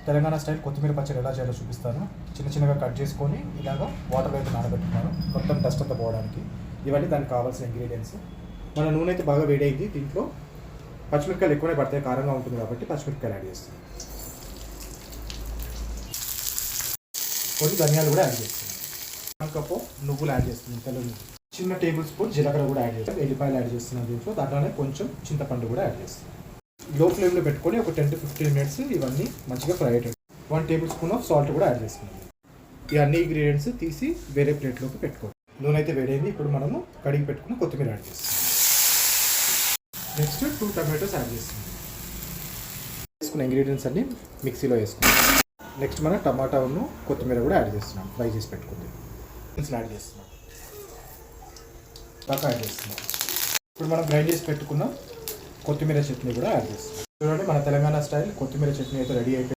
Telangana style కొత్తిమీర పచ్చడి ఎలా చేయాలో చూపిస్తాను. చిన్న చిన్నగా కట్ చేసుకొని ఇలాగా వాటర్లో అయితే నానబెట్టుకున్నాను మొత్తం డస్ట్ అంతా పోవడానికి. ఇవన్నీ దానికి కావాల్సిన ఇంగ్రీడియంట్స్. మన నూనె అయితే బాగా వేడైంది. దీంట్లో పచ్చిమిరపకాయలు ఎక్కువనే పడతాయి, కారంగా ఉంటుంది కాబట్టి పచ్చిమిరపకాయలు యాడ్ చేస్తాను. కొన్ని ధనియాలు కూడా యాడ్ చేస్తాను. 1 కప్పు నువ్వులు యాడ్ చేస్తున్నాను, తెల్ల నువ్వులు. చిన్న టేబుల్ స్పూన్ జీలకర్ర కూడా యాడ్ చేస్తాను. ఎల్లిపాయలు యాడ్ చేస్తున్నాను దీంట్లో. దాంట్లోనే కొంచెం చింతపండు కూడా యాడ్ చేస్తాను. లో ఫ్లేమ్లో పెట్టుకొని ఒక 10 to 15 minutes ఇవన్నీ మంచిగా ఫ్రై అయ్యాయి. 1 టేబుల్ స్పూన్ ఆఫ్ సాల్ట్ కూడా యాడ్ చేసుకున్నాను. ఈ అన్ని ఇంగ్రీడియంట్స్ తీసి వేరే ప్లేట్లోకి పెట్టుకోవాలి. నూనె అయితే వేడైంది. ఇప్పుడు మనము కడిగి పెట్టుకుని కొత్తిమీర యాడ్ చేస్తాం. నెక్స్ట్ 2 టమాటోస్ యాడ్ చేస్తున్నాం. వేసుకున్న ఇంగ్రీడియంట్స్ అన్ని మిక్సీలో వేసుకున్నాం. నెక్స్ట్ మనం టమాటాను కొత్తిమీర కూడా యాడ్ చేస్తున్నాం. ఫ్రై చేసి పెట్టుకుంది యాడ్ చేస్తున్నాం. దాకా యాడ్ చేస్తున్నాం. ఇప్పుడు మనం గ్రైండ్ చేసి పెట్టుకున్న కొత్తిమీర చట్నీ కూడా యాడ్ చేస్తున్నాం. చూడండి, మన తెలంగాణ స్టైల్ కొత్తిమీర చట్నీ అయితే రెడీ అయిపోయింది.